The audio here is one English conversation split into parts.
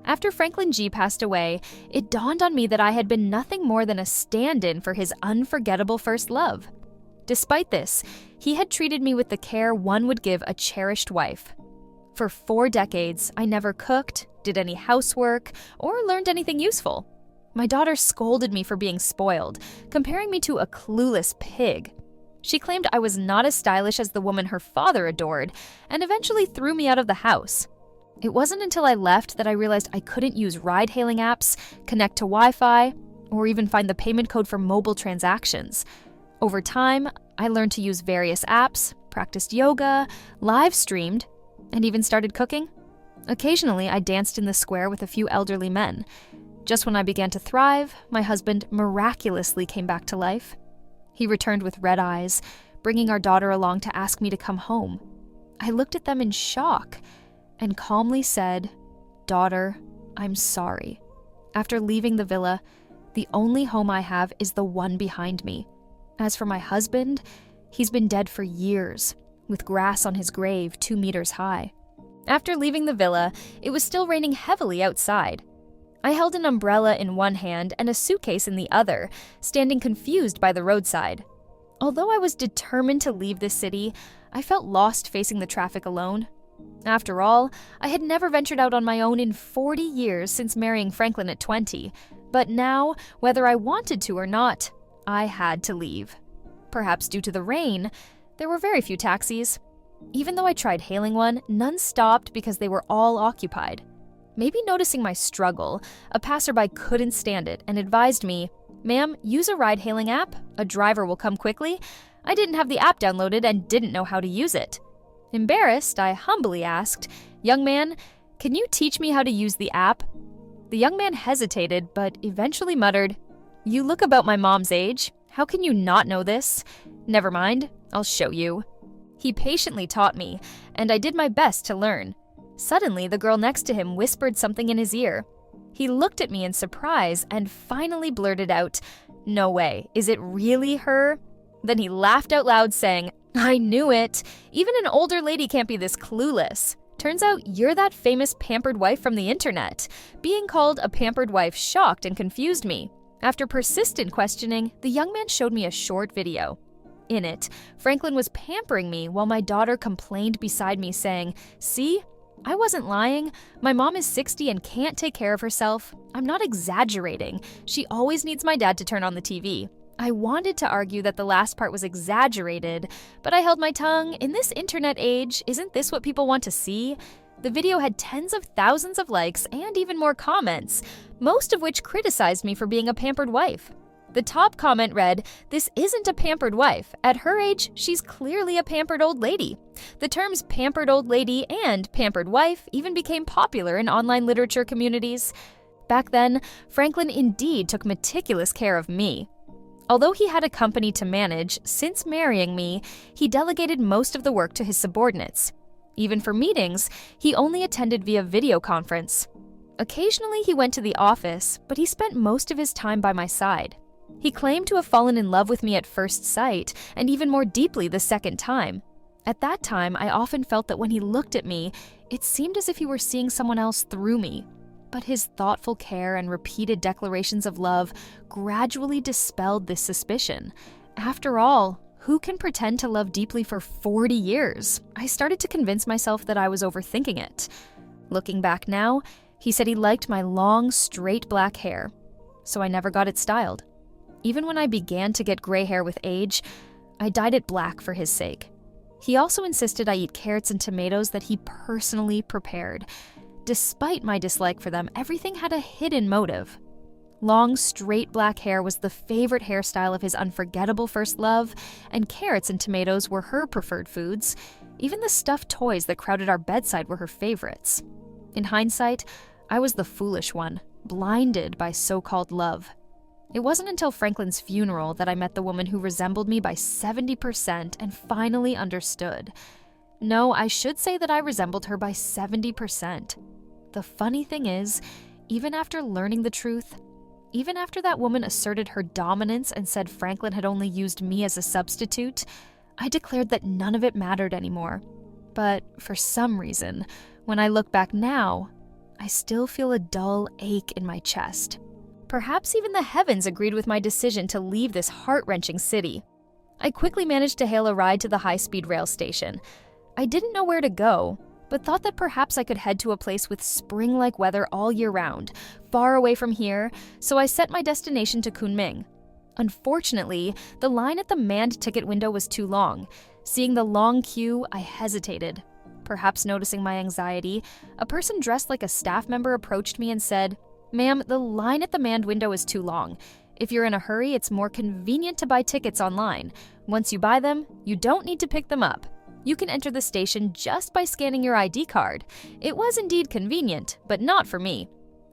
After Franklin G. passed away, it dawned on me that I had been nothing more than a stand-in for his unforgettable first love. Despite this, he had treated me with the care one would give a cherished wife. For 4 decades, I never cooked, did any housework, or learned anything useful. My daughter scolded me for being spoiled, comparing me to a clueless pig. She claimed I was not as stylish as the woman her father adored, and eventually threw me out of the house. It wasn't until I left that I realized I couldn't use ride-hailing apps, connect to Wi-Fi, or even find the payment code for mobile transactions. Over time, I learned to use various apps, practiced yoga, live-streamed, and even started cooking. Occasionally, I danced in the square with a few elderly men. Just when I began to thrive, my husband miraculously came back to life. He returned with red eyes, bringing our daughter along to ask me to come home. I looked at them in shock and calmly said, "Daughter, I'm sorry. After leaving the villa, the only home I have is the one behind me. As for my husband, he's been dead for years, with grass on his grave 2 meters high." After leaving the villa, it was still raining heavily outside. I held an umbrella in one hand and a suitcase in the other, standing confused by the roadside. Although I was determined to leave this city, I felt lost facing the traffic alone. After all, I had never ventured out on my own in 40 years since marrying Franklin at 20, but now, whether I wanted to or not, I had to leave. Perhaps due to the rain, there were very few taxis. Even though I tried hailing one, none stopped because they were all occupied. Maybe noticing my struggle, a passerby couldn't stand it and advised me, "Ma'am, use a ride-hailing app. A driver will come quickly." I didn't have the app downloaded and didn't know how to use it. Embarrassed, I humbly asked, "Young man, can you teach me how to use the app?" The young man hesitated, but eventually muttered, "You look about my mom's age. How can you not know this? Never mind, I'll show you." He patiently taught me, and I did my best to learn. Suddenly, the girl next to him whispered something in his ear. He looked at me in surprise and finally blurted out, "No way, is it really her?" Then he laughed out loud, saying, "I knew it. Even an older lady can't be this clueless. Turns out you're that famous pampered wife from the internet." Being called a pampered wife shocked and confused me. After persistent questioning, the young man showed me a short video. In it, Franklin was pampering me while my daughter complained beside me, saying, "See? I wasn't lying. My mom is 60 and can't take care of herself. I'm not exaggerating. She always needs my dad to turn on the TV." I wanted to argue that the last part was exaggerated, but I held my tongue. In this internet age, isn't this what people want to see? The video had tens of thousands of likes and even more comments, most of which criticized me for being a pampered wife. The top comment read, "This isn't a pampered wife. At her age, she's clearly a pampered old lady." The terms pampered old lady and pampered wife even became popular in online literature communities. Back then, Franklin indeed took meticulous care of me. Although he had a company to manage, since marrying me, he delegated most of the work to his subordinates. Even for meetings, he only attended via video conference. Occasionally, he went to the office, but he spent most of his time by my side. He claimed to have fallen in love with me at first sight, and even more deeply the second time. At that time, I often felt that when he looked at me, it seemed as if he were seeing someone else through me. But his thoughtful care and repeated declarations of love gradually dispelled this suspicion. After all, who can pretend to love deeply for 40 years? I started to convince myself that I was overthinking it. Looking back now, he said he liked my long, straight black hair, so I never got it styled. Even when I began to get gray hair with age, I dyed it black for his sake. He also insisted I eat carrots and tomatoes that he personally prepared. Despite my dislike for them, everything had a hidden motive. Long, straight black hair was the favorite hairstyle of his unforgettable first love, and carrots and tomatoes were her preferred foods. Even the stuffed toys that crowded our bedside were her favorites. In hindsight, I was the foolish one, blinded by so-called love. It wasn't until Franklin's funeral that I met the woman who resembled me by 70% and finally understood. No, I should say that I resembled her by 70%. The funny thing is, even after learning the truth, even after that woman asserted her dominance and said Franklin had only used me as a substitute, I declared that none of it mattered anymore. But for some reason, when I look back now, I I still feel a dull ache in my chest. Perhaps even the heavens agreed with my decision to leave this heart-wrenching city. I quickly managed to hail a ride to the high-speed rail station. I didn't know where to go, but thought that perhaps I could head to a place with spring-like weather all year round, far away from here, so I set my destination to Kunming. Unfortunately, the line at the manned ticket window was too long. Seeing the long queue, I hesitated. Perhaps noticing my anxiety, a person dressed like a staff member approached me and said, "Ma'am, the line at the manned window is too long. If you're in a hurry, it's more convenient to buy tickets online. Once you buy them, you don't need to pick them up. You can enter the station just by scanning your ID card." It was indeed convenient, but not for me.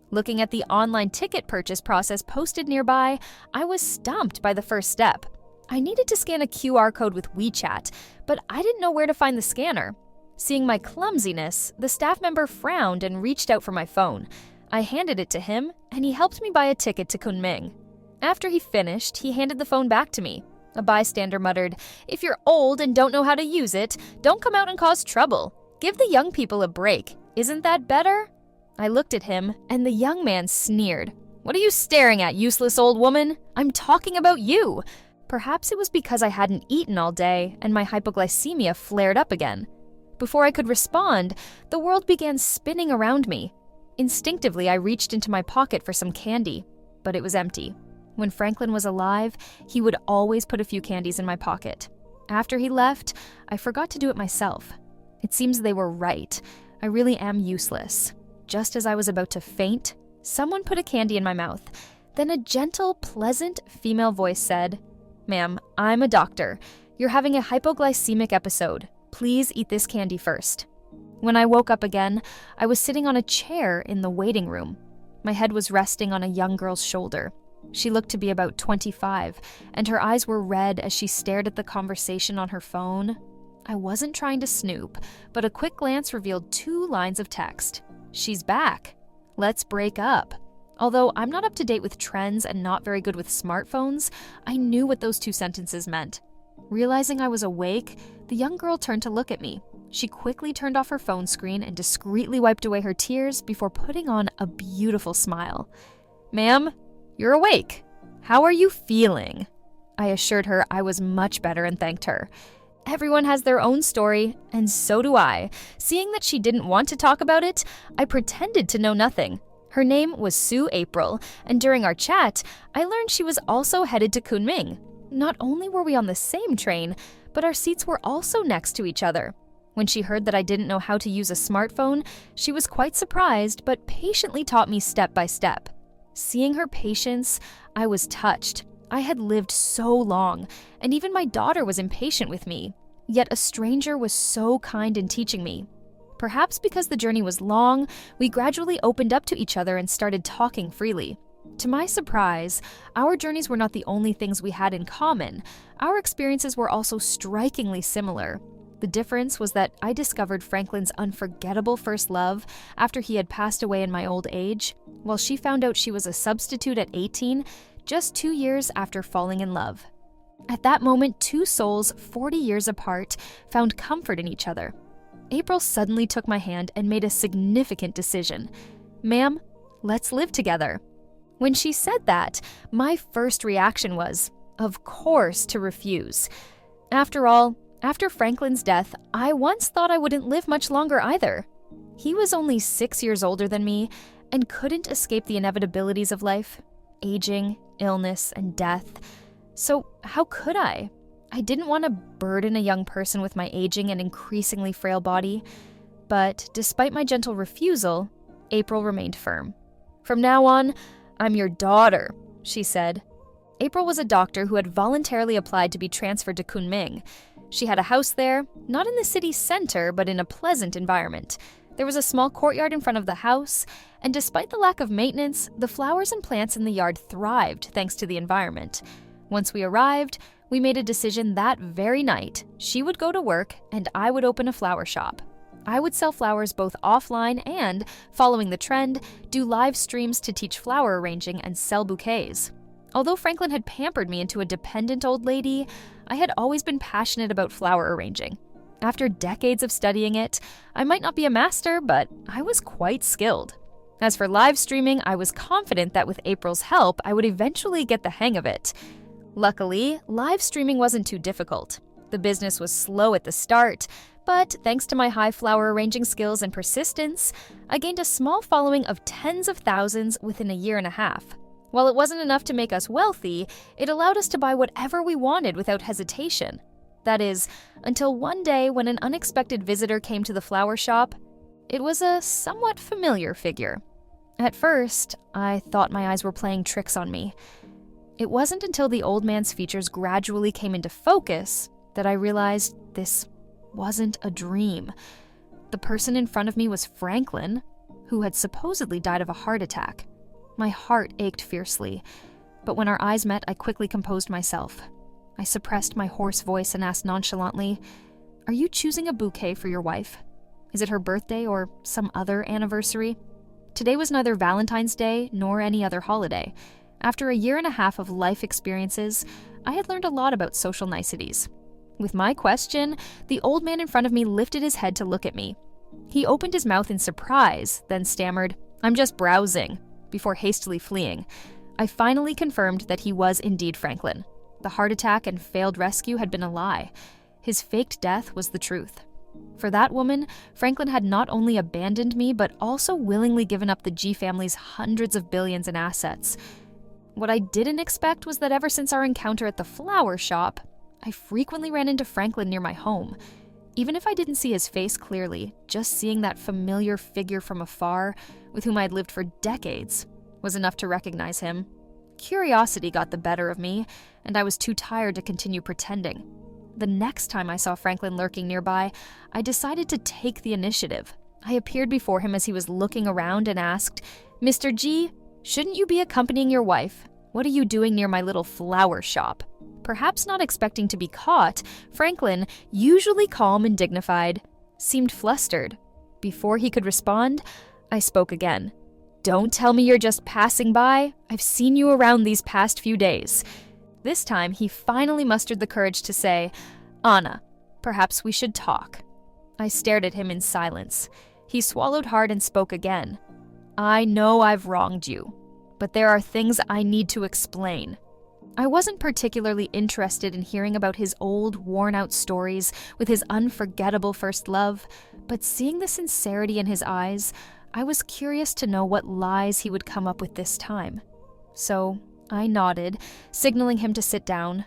Looking at the online ticket purchase process posted nearby, I was stumped by the first step. I needed to scan a QR code with WeChat, but I didn't know where to find the scanner. Seeing my clumsiness, the staff member frowned and reached out for my phone. I handed it to him, and he helped me buy a ticket to Kunming. After he finished, he handed the phone back to me. A bystander muttered, "If you're old and don't know how to use it, don't come out and cause trouble. Give the young people a break. Isn't that better?" I looked at him, and the young man sneered. "What are you staring at, useless old woman? I'm talking about you." Perhaps it was because I hadn't eaten all day, and my hypoglycemia flared up again. Before I could respond, the world began spinning around me. Instinctively, I reached into my pocket for some candy, but it was empty. When Franklin was alive, he would always put a few candies in my pocket. After he left, I forgot to do it myself. It seems they were right. I really am useless. Just as I was about to faint, someone put a candy in my mouth. Then a gentle, pleasant female voice said, "Ma'am, I'm a doctor. You're having a hypoglycemic episode. Please eat this candy first." When I woke up again, I was sitting on a chair in the waiting room. My head was resting on a young girl's shoulder. She looked to be about 25, and her eyes were red as she stared at the conversation on her phone. I wasn't trying to snoop, but a quick glance revealed 2 lines of text. "She's back. Let's break up." Although I'm not up to date with trends and not very good with smartphones, I knew what those 2 sentences meant. Realizing I was awake, the young girl turned to look at me. She quickly turned off her phone screen and discreetly wiped away her tears before putting on a beautiful smile. "Ma'am, you're awake. How are you feeling?" I assured her I was much better and thanked her. Everyone has their own story, and so do I. Seeing that she didn't want to talk about it, I pretended to know nothing. Her name was Sue April, and during our chat, I learned she was also headed to Kunming. Not only were we on the same train, but our seats were also next to each other. When she heard that I didn't know how to use a smartphone, she was quite surprised, but patiently taught me step by step. Seeing her patience, I was touched. I had lived so long, and even my daughter was impatient with me. Yet a stranger was so kind in teaching me. Perhaps because the journey was long, we gradually opened up to each other and started talking freely. To my surprise, our journeys were not the only things we had in common. Our experiences were also strikingly similar. The difference was that I discovered Franklin's unforgettable first love after he had passed away in my old age, while she found out she was a substitute at 18, just 2 years after falling in love. At that moment, 2 souls 40 years apart found comfort in each other. April suddenly took my hand and made a significant decision. "Ma'am, let's live together." When she said that, my first reaction was, of course, to refuse. After all, after Franklin's death, I once thought I wouldn't live much longer either. He was only 6 years older than me and couldn't escape the inevitabilities of life, aging, illness, and death. So how could I? I didn't want to burden a young person with my aging and increasingly frail body. But despite my gentle refusal, April remained firm. "From now on, I'm your daughter," she said. April was a doctor who had voluntarily applied to be transferred to Kunming. She had a house there, not in the city center, but in a pleasant environment. There was a small courtyard in front of the house, and despite the lack of maintenance, the flowers and plants in the yard thrived thanks to the environment. Once we arrived, we made a decision that very night. She would go to work, and I would open a flower shop. I would sell flowers both offline and, following the trend, do live streams to teach flower arranging and sell bouquets. Although Franklin had pampered me into a dependent old lady, I had always been passionate about flower arranging. After decades of studying it, I might not be a master, but I was quite skilled. As for live streaming, I was confident that with April's help, I would eventually get the hang of it. Luckily, live streaming wasn't too difficult. The business was slow at the start, but thanks to my high flower arranging skills and persistence, I gained a small following of tens of thousands within a year and a half. While it wasn't enough to make us wealthy, it allowed us to buy whatever we wanted without hesitation. That is, until one day when an unexpected visitor came to the flower shop. It was a somewhat familiar figure. At first, I thought my eyes were playing tricks on me. It wasn't until the old man's features gradually came into focus that I realized this wasn't a dream. The person in front of me was Franklin, who had supposedly died of a heart attack. My heart ached fiercely, but when our eyes met, I quickly composed myself. I suppressed my hoarse voice and asked nonchalantly, "Are you choosing a bouquet for your wife? Is it her birthday or some other anniversary?" Today was neither Valentine's Day nor any other holiday. After a year and a half of life experiences, I had learned a lot about social niceties. With my question, the old man in front of me lifted his head to look at me. He opened his mouth in surprise, then stammered, "I'm just browsing," before hastily fleeing. I finally confirmed that he was indeed Franklin. The heart attack and failed rescue had been a lie. His faked death was the truth. For that woman, Franklin had not only abandoned me, but also willingly given up the G family's hundreds of billions in assets. What I didn't expect was that ever since our encounter at the flower shop, I frequently ran into Franklin near my home. Even if I didn't see his face clearly, just seeing that familiar figure from afar, with whom I had lived for decades, was enough to recognize him. Curiosity got the better of me, and I was too tired to continue pretending. The next time I saw Franklin lurking nearby, I decided to take the initiative. I appeared before him as he was looking around and asked, "Mr. G, shouldn't you be accompanying your wife? What are you doing near my little flower shop?" Perhaps not expecting to be caught, Franklin, usually calm and dignified, seemed flustered. Before he could respond, I spoke again. "Don't tell me you're just passing by. I've seen you around these past few days." This time, he finally mustered the courage to say, "Anna, perhaps we should talk." I stared at him in silence. He swallowed hard and spoke again. "I know I've wronged you, but there are things I need to explain." I wasn't particularly interested in hearing about his old, worn-out stories with his unforgettable first love, but seeing the sincerity in his eyes, I was curious to know what lies he would come up with this time. So I nodded, signaling him to sit down.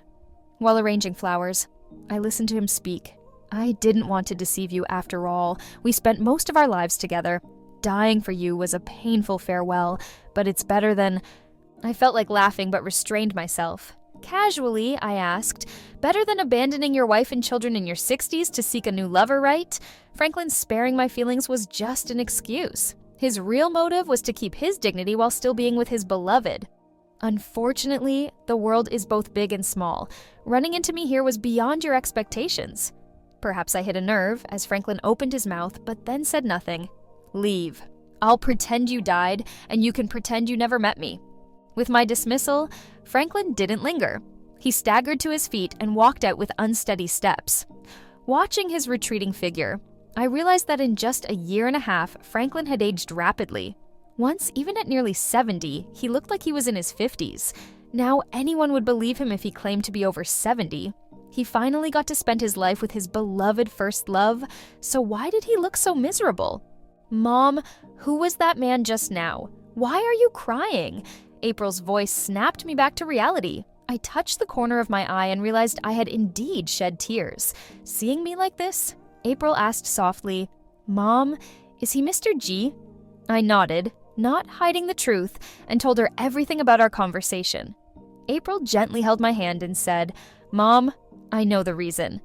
While arranging flowers, I listened to him speak. "I didn't want to deceive you after all. We spent most of our lives together. Dying for you was a painful farewell, but it's better than—" I felt like laughing but restrained myself. Casually, I asked, "Better than abandoning your wife and children in your 60s to seek a new lover, right?" Franklin sparing my feelings was just an excuse. His real motive was to keep his dignity while still being with his beloved. Unfortunately, the world is both big and small. Running into me here was beyond your expectations. Perhaps I hit a nerve as Franklin opened his mouth but then said nothing. "Leave. I'll pretend you died, and you can pretend you never met me." With my dismissal, Franklin didn't linger. He staggered to his feet and walked out with unsteady steps. Watching his retreating figure, I realized that in just a year and a half, Franklin had aged rapidly. Once, even at nearly 70, he looked like he was in his 50s. Now anyone would believe him if he claimed to be over 70. He finally got to spend his life with his beloved first love, so why did he look so miserable? "Mom, who was that man just now? Why are you crying?" April's voice snapped me back to reality. I touched the corner of my eye and realized I had indeed shed tears. Seeing me like this, April asked softly, "Mom, is he Mr. G?" I nodded, not hiding the truth, and told her everything about our conversation. April gently held my hand and said, "Mom, I know the reason."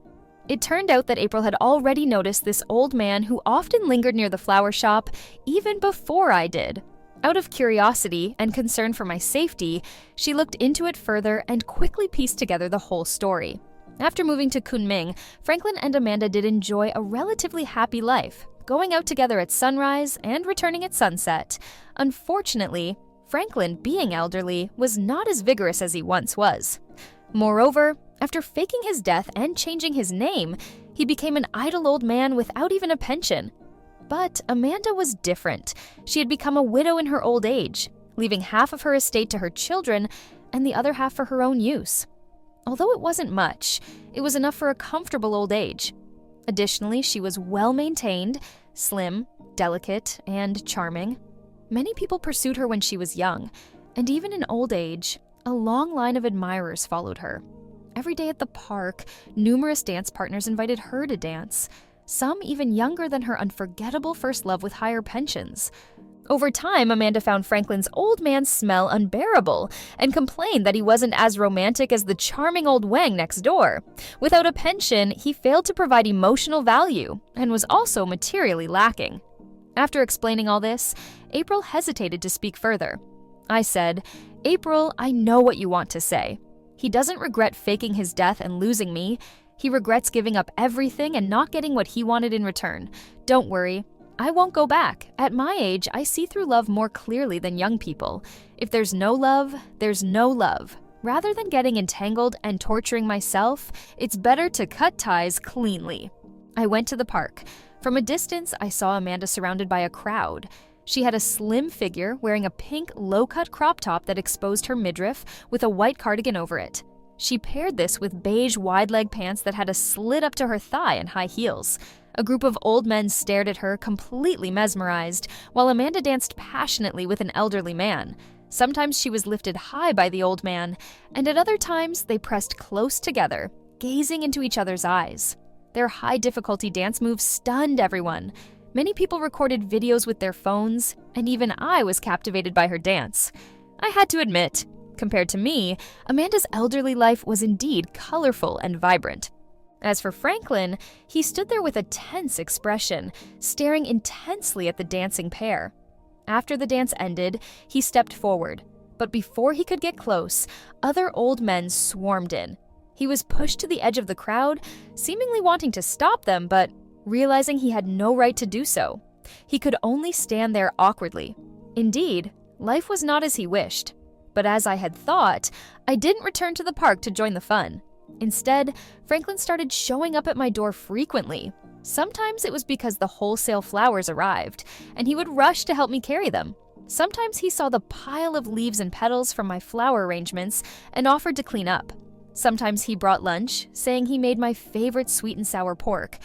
It turned out that April had already noticed this old man who often lingered near the flower shop even before I did. Out of curiosity and concern for my safety, she looked into it further and quickly pieced together the whole story. After moving to Kunming, Franklin and Amanda did enjoy a relatively happy life, going out together at sunrise and returning at sunset. Unfortunately, Franklin, being elderly, was not as vigorous as he once was. Moreover, after faking his death and changing his name, he became an idle old man without even a pension. But Amanda was different. She had become a widow in her old age, leaving half of her estate to her children and the other half for her own use. Although it wasn't much, it was enough for a comfortable old age. Additionally, she was well-maintained, slim, delicate, and charming. Many people pursued her when she was young, and even in old age, a long line of admirers followed her. Every day at the park, numerous dance partners invited her to dance, some even younger than her unforgettable first love with higher pensions. Over time, Amanda found Franklin's old man smell unbearable and complained that he wasn't as romantic as the charming old Wang next door. Without a pension, he failed to provide emotional value and was also materially lacking. After explaining all this, April hesitated to speak further. I said, "April, I know what you want to say. He doesn't regret faking his death and losing me. He regrets giving up everything and not getting what he wanted in return. Don't worry. I won't go back. At my age, I see through love more clearly than young people. If there's no love, there's no love. Rather than getting entangled and torturing myself, it's better to cut ties cleanly." I went to the park. From a distance, I saw Amanda surrounded by a crowd. She had a slim figure wearing a pink low-cut crop top that exposed her midriff with a white cardigan over it. She paired this with beige wide-leg pants that had a slit up to her thigh and high heels. A group of old men stared at her, completely mesmerized, while Amanda danced passionately with an elderly man. Sometimes she was lifted high by the old man, and at other times they pressed close together, gazing into each other's eyes. Their high-difficulty dance moves stunned everyone. Many people recorded videos with their phones, and even I was captivated by her dance. I had to admit, compared to me, Amanda's elderly life was indeed colorful and vibrant. As for Franklin, he stood there with a tense expression, staring intensely at the dancing pair. After the dance ended, he stepped forward, but before he could get close, other old men swarmed in. He was pushed to the edge of the crowd, seemingly wanting to stop them, but realizing he had no right to do so. He could only stand there awkwardly. Indeed, life was not as he wished. But as I had thought, I didn't return to the park to join the fun. Instead, Franklin started showing up at my door frequently. Sometimes it was because the wholesale flowers arrived, and he would rush to help me carry them. Sometimes he saw the pile of leaves and petals from my flower arrangements and offered to clean up. Sometimes he brought lunch, saying he made my favorite sweet and sour pork.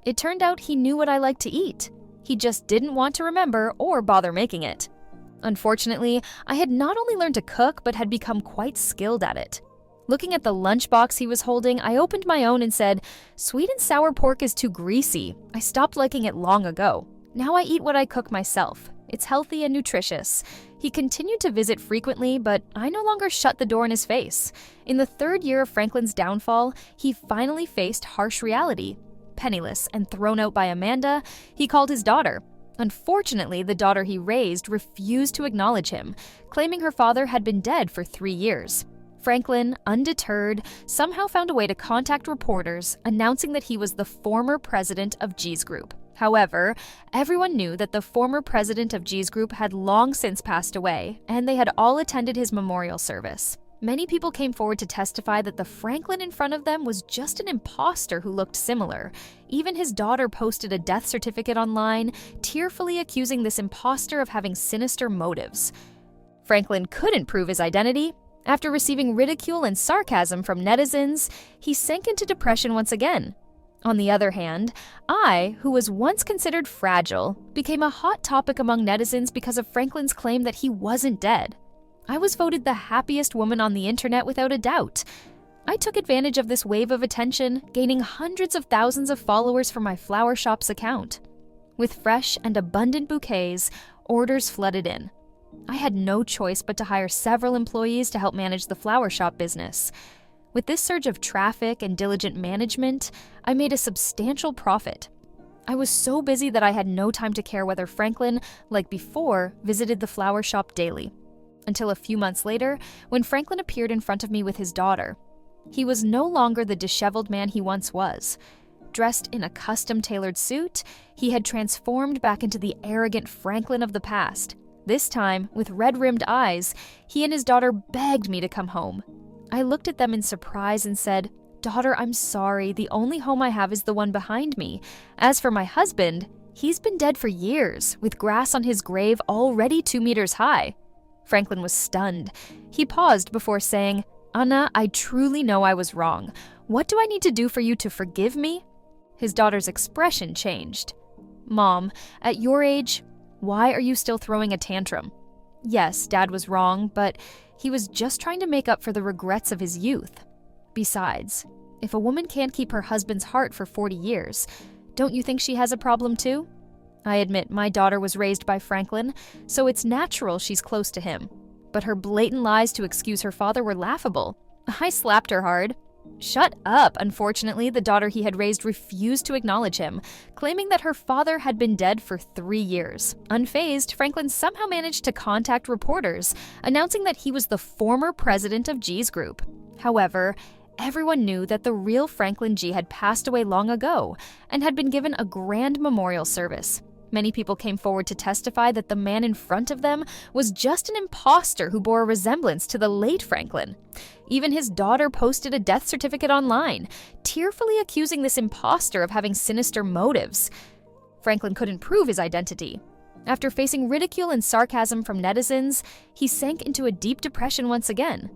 It turned out he knew what I liked to eat. He just didn't want to remember or bother making it. Unfortunately, I had not only learned to cook, but had become quite skilled at it. Looking at the lunchbox he was holding, I opened my own and said, "Sweet and sour pork is too greasy. I stopped liking it long ago. Now I eat what I cook myself. It's healthy and nutritious." He continued to visit frequently, but I no longer shut the door in his face. In the 3rd year of Franklin's downfall, he finally faced harsh reality. Penniless and thrown out by Amanda, he called his daughter. Unfortunately, the daughter he raised refused to acknowledge him, claiming her father had been dead for 3 years. Franklin, undeterred, somehow found a way to contact reporters, announcing that he was the former president of G's Group. However, everyone knew that the former president of G's Group had long since passed away, and they had all attended his memorial service. Many people came forward to testify that the Franklin in front of them was just an imposter who looked similar. Even his daughter posted a death certificate online, tearfully accusing this imposter of having sinister motives. Franklin couldn't prove his identity. After receiving ridicule and sarcasm from netizens, he sank into depression once again. On the other hand, I, who was once considered fragile, became a hot topic among netizens because of Franklin's claim that he wasn't dead. I was voted the happiest woman on the internet without a doubt. I took advantage of this wave of attention, gaining hundreds of thousands of followers from my flower shop's account. With fresh and abundant bouquets, orders flooded in. I had no choice but to hire several employees to help manage the flower shop business. With this surge of traffic and diligent management, I made a substantial profit. I was so busy that I had no time to care whether Franklin, like before, visited the flower shop daily. Until a few months later, when Franklin appeared in front of me with his daughter. He was no longer the disheveled man he once was. Dressed in a custom-tailored suit, he had transformed back into the arrogant Franklin of the past. This time, with red-rimmed eyes, he and his daughter begged me to come home. I looked at them in surprise and said, "Daughter, I'm sorry. The only home I have is the one behind me. As for my husband, He's been dead for years, with grass on his grave already 2 meters high. Franklin was stunned. He paused before saying, "Anna, I truly know I was wrong. What do I need to do for you to forgive me?" His daughter's expression changed. "Mom, at your age, why are you still throwing a tantrum? Yes, Dad was wrong, but he was just trying to make up for the regrets of his youth. Besides, if a woman can't keep her husband's heart for 40 years, don't you think she has a problem too? I admit my daughter was raised by Franklin, so it's natural she's close to him. But her blatant lies to excuse her father were laughable. I slapped her hard." "Shut up." Unfortunately, the daughter he had raised refused to acknowledge him, claiming that her father had been dead for 3 years. Unfazed, Franklin somehow managed to contact reporters, announcing that he was the former president of G's Group. However, everyone knew that the real Franklin G had passed away long ago and had been given a grand memorial service. Many people came forward to testify that the man in front of them was just an imposter who bore a resemblance to the late Franklin. Even his daughter posted a death certificate online, tearfully accusing this imposter of having sinister motives. Franklin couldn't prove his identity. After facing ridicule and sarcasm from netizens, he sank into a deep depression once again.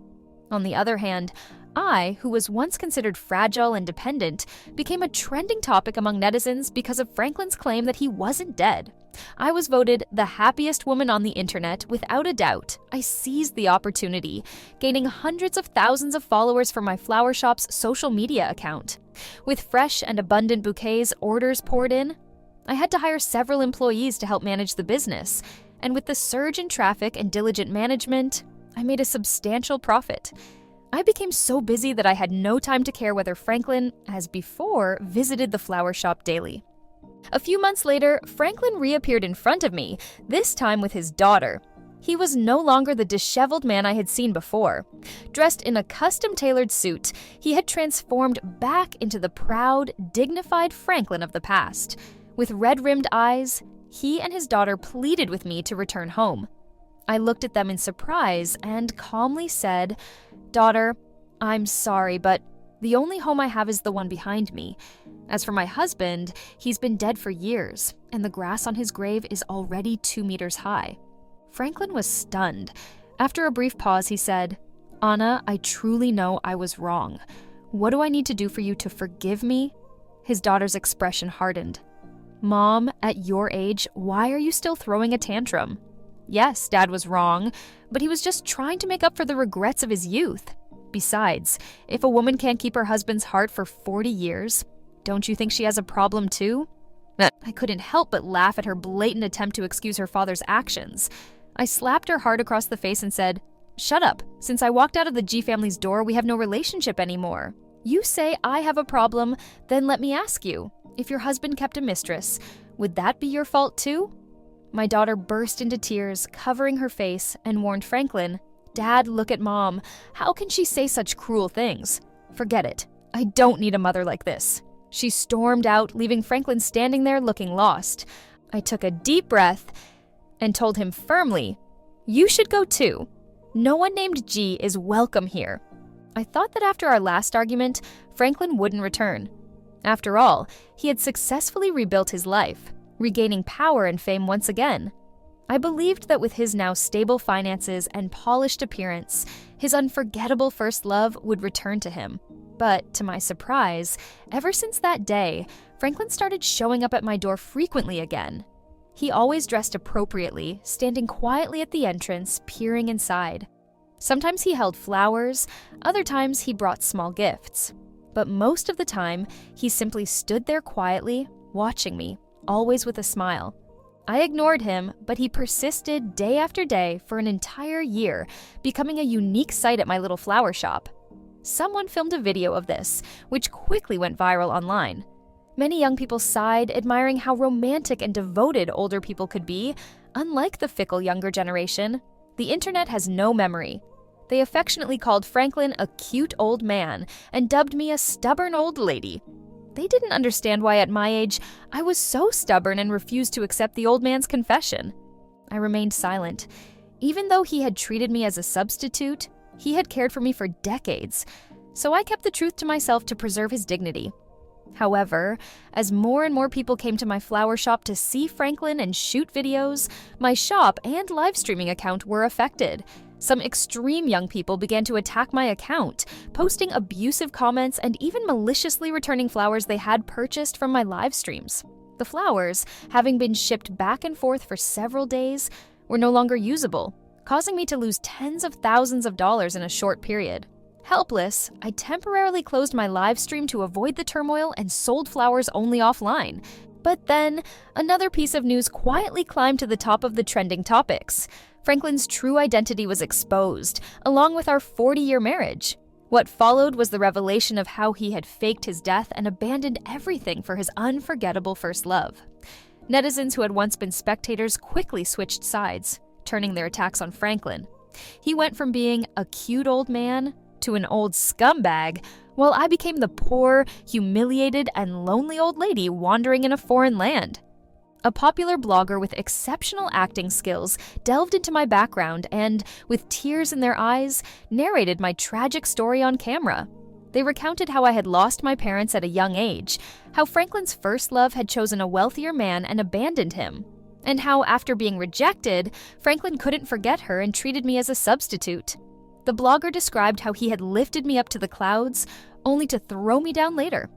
On the other hand, I, who was once considered fragile and dependent, became a trending topic among netizens because of Franklin's claim that he wasn't dead. I was voted the happiest woman on the internet without a doubt. I seized the opportunity, gaining hundreds of thousands of followers for my flower shop's social media account. With fresh and abundant bouquets orders poured in, I had to hire several employees to help manage the business, and with the surge in traffic and diligent management, I made a substantial profit. I became so busy that I had no time to care whether Franklin, as before, visited the flower shop daily. A few months later, Franklin reappeared in front of me, this time with his daughter. He was no longer the disheveled man I had seen before. Dressed in a custom-tailored suit, he had transformed back into the proud, dignified Franklin of the past. With red-rimmed eyes, he and his daughter pleaded with me to return home. I looked at them in surprise and calmly said, "Daughter, I'm sorry, but the only home I have is the one behind me. As for my husband, he's been dead for years, and the grass on his grave is already 2 meters high." Franklin was stunned. After a brief pause, he said, "Anna, I truly know I was wrong. What do I need to do for you to forgive me?" His daughter's expression hardened. "Mom, at your age, why are you still throwing a tantrum? Yes, Dad was wrong, but he was just trying to make up for the regrets of his youth. Besides, if a woman can't keep her husband's heart for 40 years, don't you think she has a problem too?" I couldn't help but laugh at her blatant attempt to excuse her father's actions. I slapped her hard across the face and said, "Shut up. Since I walked out of the G family's door, we have no relationship anymore. You say I have a problem, then let me ask you, if your husband kept a mistress, would that be your fault too?" My daughter burst into tears, covering her face, and warned Franklin, "Dad, look at Mom. How can she say such cruel things? Forget it. I don't need a mother like this." She stormed out, leaving Franklin standing there looking lost. I took a deep breath and told him firmly, "You should go too. No one named G is welcome here." I thought that after our last argument, Franklin wouldn't return. After all, he had successfully rebuilt his life, regaining power and fame once again. I believed that with his now stable finances and polished appearance, his unforgettable first love would return to him. But, to my surprise, ever since that day, Franklin started showing up at my door frequently again. He always dressed appropriately, standing quietly at the entrance, peering inside. Sometimes he held flowers, other times he brought small gifts. But most of the time, he simply stood there quietly, watching me, always with a smile. I ignored him, but he persisted day after day for an entire year, becoming a unique sight at my little flower shop. Someone filmed a video of this, which quickly went viral online. Many young people sighed, admiring how romantic and devoted older people could be, unlike the fickle younger generation. The internet has no memory. They affectionately called Franklin a cute old man and dubbed me a stubborn old lady. They didn't understand why at my age I was so stubborn and refused to accept the old man's confession. I remained silent. Even though he had treated me as a substitute, he had cared for me for decades, so I kept the truth to myself to preserve his dignity. However, as more and more people came to my flower shop to see Franklin and shoot videos, my shop and live streaming account were affected. Some extreme young people began to attack my account, posting abusive comments and even maliciously returning flowers they had purchased from my live streams. The flowers, having been shipped back and forth for several days, were no longer usable, causing me to lose tens of thousands of dollars in a short period. Helpless, I temporarily closed my live stream to avoid the turmoil and sold flowers only offline. But then, another piece of news quietly climbed to the top of the trending topics. Franklin's true identity was exposed, along with our 40-year marriage. What followed was the revelation of how he had faked his death and abandoned everything for his unforgettable first love. Netizens who had once been spectators quickly switched sides, turning their attacks on Franklin. He went from being a cute old man to an old scumbag, while I became the poor, humiliated, and lonely old lady wandering in a foreign land. A popular blogger with exceptional acting skills delved into my background and, with tears in their eyes, narrated my tragic story on camera. They recounted how I had lost my parents at a young age, how Franklin's first love had chosen a wealthier man and abandoned him, and how, after being rejected, Franklin couldn't forget her and treated me as a substitute. The blogger described how he had lifted me up to the clouds, only to throw me down later.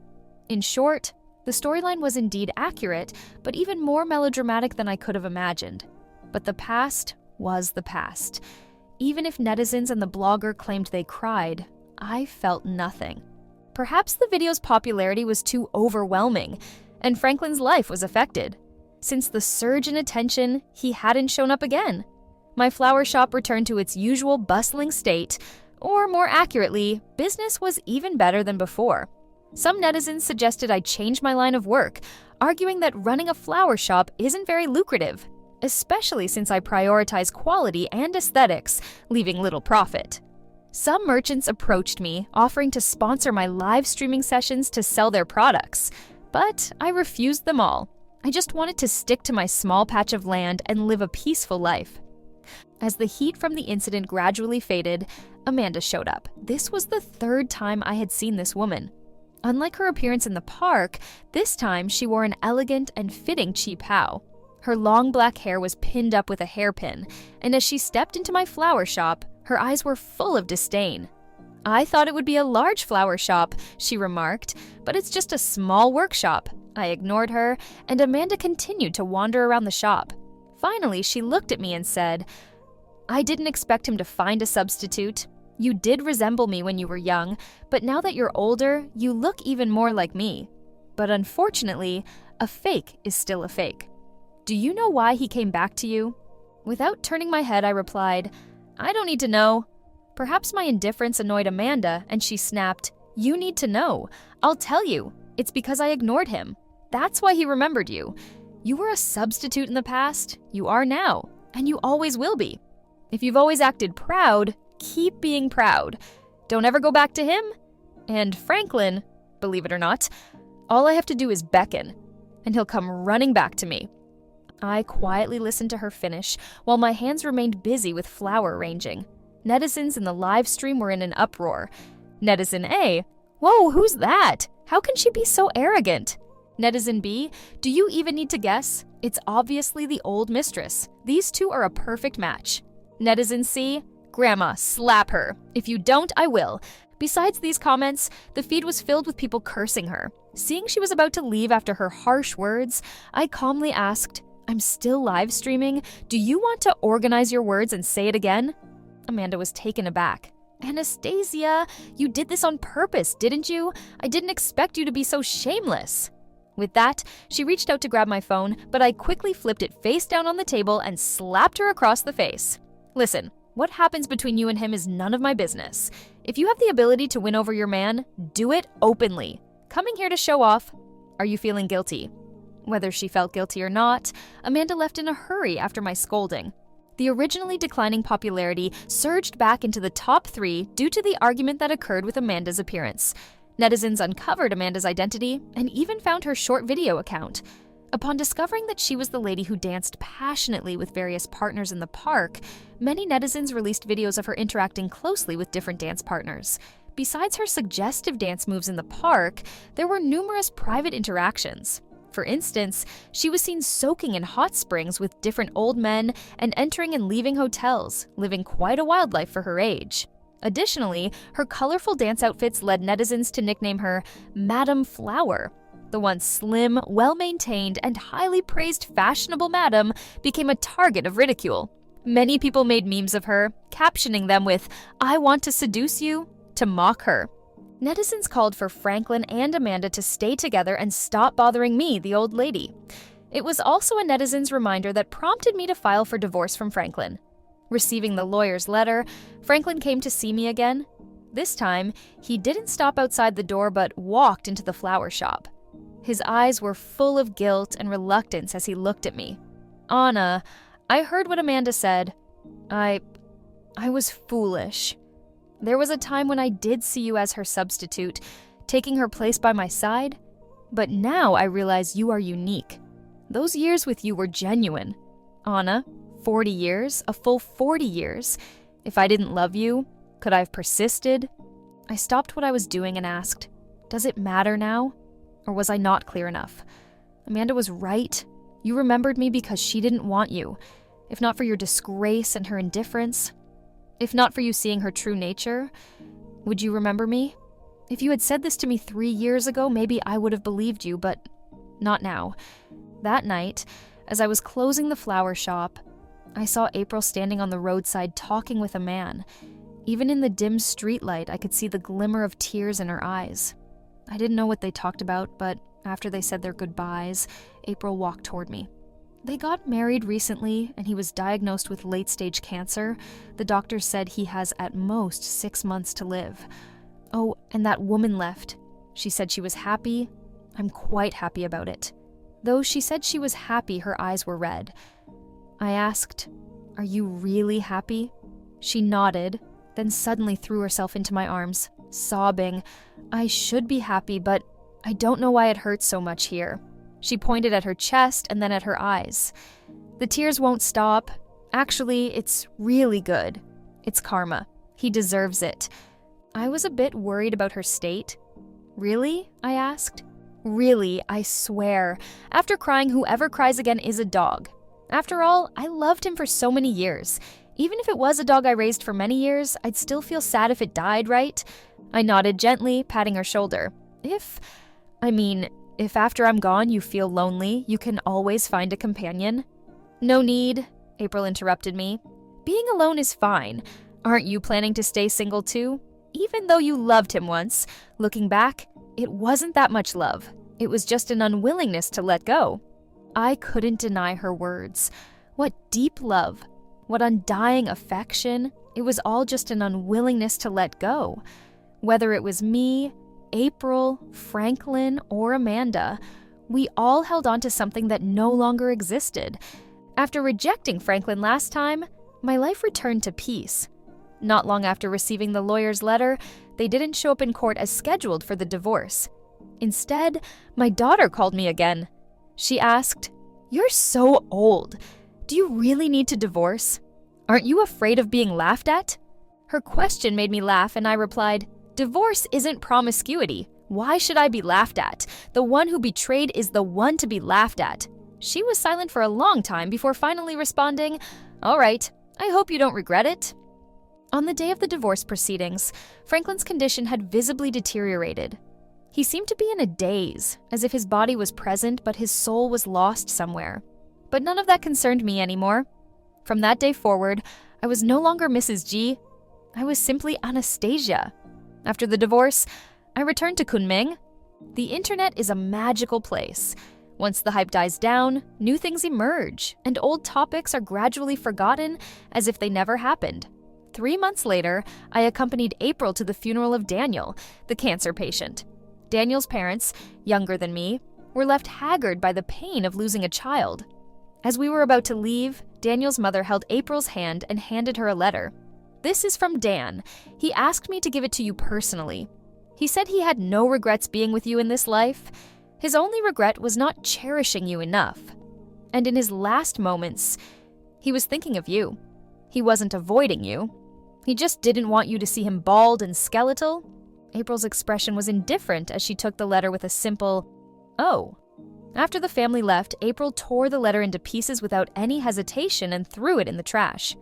In short, the storyline was indeed accurate, but even more melodramatic than I could have imagined. But the past was the past. Even if netizens and the blogger claimed they cried, I felt nothing. Perhaps the video's popularity was too overwhelming, and Franklin's life was affected. Since the surge in attention, he hadn't shown up again. My flower shop returned to its usual bustling state, or more accurately, business was even better than before. Some netizens suggested I change my line of work, arguing that running a flower shop isn't very lucrative, especially since I prioritize quality and aesthetics, leaving little profit. Some merchants approached me, offering to sponsor my live streaming sessions to sell their products, but I refused them all. I just wanted to stick to my small patch of land and live a peaceful life. As the heat from the incident gradually faded, Amanda showed up. This was the third time I had seen this woman. Unlike her appearance in the park, this time she wore an elegant and fitting cheap how. Her long black hair was pinned up with a hairpin, and as she stepped into my flower shop, her eyes were full of disdain. "I thought it would be a large flower shop," she remarked, "but it's just a small workshop." I ignored her, and Amanda continued to wander around the shop. Finally, she looked at me and said, "I didn't expect him to find a substitute. You did resemble me when you were young, but now that you're older, you look even more like me. But unfortunately, a fake is still a fake. Do you know why he came back to you?" Without turning my head, I replied, "I don't need to know." Perhaps my indifference annoyed Amanda, and she snapped, "You need to know. I'll tell you. It's because I ignored him. That's why he remembered you. You were a substitute in the past, you are now, and you always will be. If you've always acted proud, keep being proud. Don't ever go back to him. And Franklin, believe it or not, all I have to do is beckon, and he'll come running back to me." I quietly listened to her finish while my hands remained busy with flower arranging. Netizens in the live stream were in an uproar. Netizen A, "Whoa, who's that? How can she be so arrogant?" Netizen B, "Do you even need to guess? It's obviously the old mistress. These two are a perfect match." Netizen C, "Grandma, slap her. If you don't, I will." Besides these comments, the feed was filled with people cursing her. Seeing she was about to leave after her harsh words, I calmly asked, "I'm still live streaming. Do you want to organize your words and say it again?" Amanda was taken aback. "Anastasia, you did this on purpose, didn't you? I didn't expect you to be so shameless." With that, she reached out to grab my phone, but I quickly flipped it face down on the table and slapped her across the face. "Listen, what happens between you and him is none of my business. If you have the ability to win over your man, do it openly. Coming here to show off, are you feeling guilty?" Whether she felt guilty or not, Amanda left in a hurry after my scolding. The originally declining popularity surged back into the top 3 due to the argument that occurred with Amanda's appearance. Netizens uncovered Amanda's identity and even found her short video account. Upon discovering that she was the lady who danced passionately with various partners in the park, many netizens released videos of her interacting closely with different dance partners. besides her suggestive dance moves in the park, there were numerous private interactions. For instance, she was seen soaking in hot springs with different old men and entering and leaving hotels, living quite a wild life for her age. Additionally, her colorful dance outfits led netizens to nickname her Madame Flower. The once slim, well-maintained, and highly praised fashionable madam became a target of ridicule. Many people made memes of her, captioning them with, "I want to seduce you," to mock her. Netizens called for Franklin and Amanda to stay together and stop bothering me, the old lady. It was also a netizen's reminder that prompted me to file for divorce from Franklin. Receiving the lawyer's letter, Franklin came to see me again. This time, he didn't stop outside the door but walked into the flower shop. His eyes were full of guilt and reluctance as he looked at me. "Anna, I heard what Amanda said. I was foolish. There was a time when I did see you as her substitute, taking her place by my side. But now I realize you are unique. Those years with you were genuine. Anna, 40 years, a full 40 years. If I didn't love you, could I have persisted?" I stopped what I was doing and asked, "Does it matter now? Or was I not clear enough? Amanda was right. You remembered me because she didn't want you. If not for your disgrace and her indifference, if not for you seeing her true nature, would you remember me? If you had said this to me 3 years ago, maybe I would have believed you, but not now." That night, as I was closing the flower shop, I saw April standing on the roadside talking with a man. Even in the dim streetlight, I could see the glimmer of tears in her eyes. I didn't know what they talked about, but after they said their goodbyes, April walked toward me. They got married recently, and he was diagnosed with late-stage cancer. The doctor said he has at most 6 months to live. Oh, and that woman left. She said she was happy. I'm quite happy about it. Though she said she was happy, her eyes were red. I asked, "Are you really happy?" She nodded, then suddenly threw herself into my arms, sobbing, "I should be happy, but I don't know why it hurts so much here." She pointed at her chest and then at her eyes. "The tears won't stop. Actually, it's really good. It's karma. He deserves it." I was a bit worried about her state. "Really?" I asked. "Really, I swear. After crying, whoever cries again is a dog. After all, I loved him for so many years. Even if it was a dog I raised for many years, I'd still feel sad if it died, right?" I nodded gently, patting her shoulder. If after I'm gone you feel lonely, you can always find a companion." "No need," April interrupted me. "Being alone is fine. Aren't you planning to stay single too? Even though you loved him once, looking back, it wasn't that much love. It was just an unwillingness to let go." I couldn't deny her words. What deep love. What undying affection. It was all just an unwillingness to let go. Whether it was me, April, Franklin, or Amanda, we all held on to something that no longer existed. After rejecting Franklin last time, my life returned to peace. Not long after receiving the lawyer's letter, they didn't show up in court as scheduled for the divorce. Instead, my daughter called me again. She asked, "You're so old. Do you really need to divorce? Aren't you afraid of being laughed at?" Her question made me laugh, and I replied, "Divorce isn't promiscuity. Why should I be laughed at? The one who betrayed is the one to be laughed at." She was silent for a long time before finally responding, "All right, I hope you don't regret it." On the day of the divorce proceedings, Franklin's condition had visibly deteriorated. He seemed to be in a daze, as if his body was present but his soul was lost somewhere. But none of that concerned me anymore. From that day forward, I was no longer Mrs. G. I was simply Anastasia. After the divorce, I returned to Kunming. The internet is a magical place. Once the hype dies down, new things emerge, and old topics are gradually forgotten as if they never happened. 3 months later, I accompanied April to the funeral of Daniel, the cancer patient. Daniel's parents, younger than me, were left haggard by the pain of losing a child. As we were about to leave, Daniel's mother held April's hand and handed her a letter. "This is from Dan. He asked me to give it to you personally. He said he had no regrets being with you in this life. His only regret was not cherishing you enough. And in his last moments, he was thinking of you. He wasn't avoiding you. He just didn't want you to see him bald and skeletal. April's expression was indifferent as she took the letter with a simple, "Oh." After the family left, April tore the letter into pieces without any hesitation and threw it in the trash.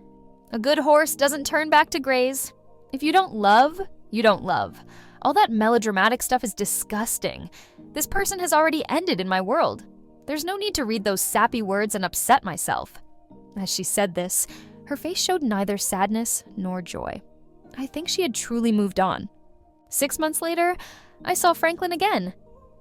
A good horse doesn't turn back to graze. If you don't love, you don't love. All that melodramatic stuff is disgusting. This person has already ended in my world. There's no need to read those sappy words and upset myself. As she said this, her face showed neither sadness nor joy. I think she had truly moved on. 6 months later, I saw Franklin again.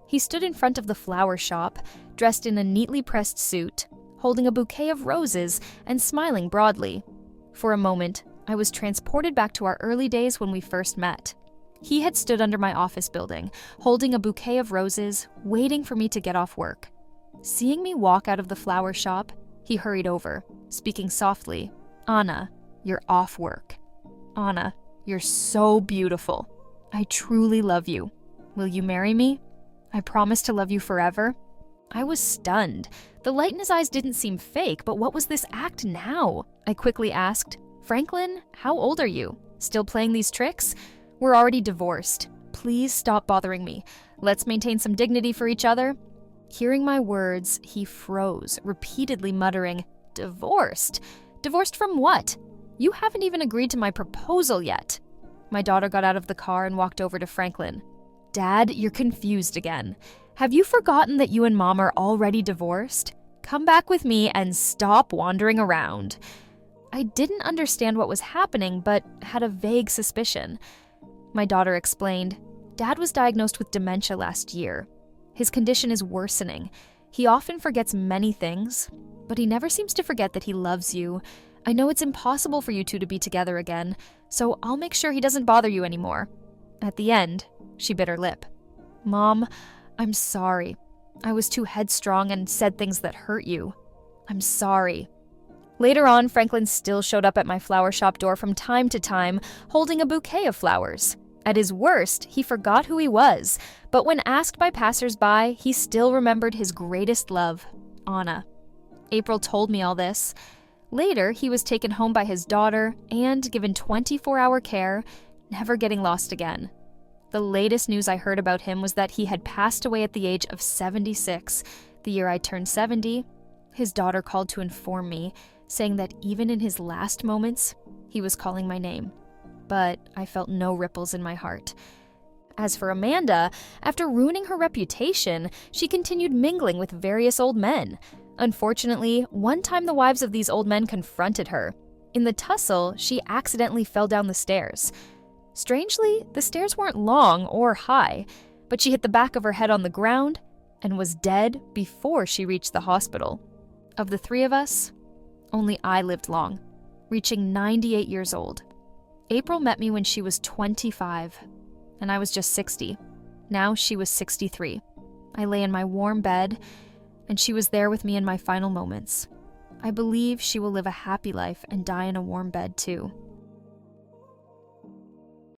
He stood in front of the flower shop, dressed in a neatly pressed suit, holding a bouquet of roses and smiling broadly. For a moment, I was transported back to our early days when we first met. He had stood under my office building, holding a bouquet of roses, waiting for me to get off work. Seeing me walk out of the flower shop, he hurried over, speaking softly, "Anna, you're off work. Anna, you're so beautiful. I truly love you. Will you marry me? I promise to love you forever." I was stunned. The light in his eyes didn't seem fake, but what was this act now? I quickly asked, "Franklin, how old are you? Still playing these tricks? We're already divorced. Please stop bothering me. Let's maintain some dignity for each other." Hearing my words, he froze, repeatedly muttering, "Divorced? Divorced from what? You haven't even agreed to my proposal yet." My daughter got out of the car and walked over to Franklin. "Dad, you're confused again. Have you forgotten that you and Mom are already divorced? Come back with me and stop wandering around." I didn't understand what was happening, but had a vague suspicion. My daughter explained, "Dad was diagnosed with dementia last year. His condition is worsening. He often forgets many things, but he never seems to forget that he loves you. I know it's impossible for you two to be together again, so I'll make sure he doesn't bother you anymore." At the end, she bit her lip. "Mom, I'm sorry. I was too headstrong and said things that hurt you. I'm sorry." Later on, Franklin still showed up at my flower shop door from time to time, holding a bouquet of flowers. At his worst, he forgot who he was, but when asked by passers-by, he still remembered his greatest love, Anna. April told me all this. Later, he was taken home by his daughter and given 24-hour care, never getting lost again. The latest news I heard about him was that he had passed away at the age of 76, the year I turned 70. His daughter called to inform me, saying that even in his last moments, he was calling my name. But I felt no ripples in my heart. As for Amanda, after ruining her reputation, she continued mingling with various old men. Unfortunately, one time the wives of these old men confronted her. In the tussle, she accidentally fell down the stairs. Strangely, the stairs weren't long or high, but she hit the back of her head on the ground and was dead before she reached the hospital. Of the three of us, only I lived long, reaching 98 years old. April met me when she was 25, and I was just 60. Now she was 63. I lay in my warm bed, and she was there with me in my final moments. I believe she will live a happy life and die in a warm bed too.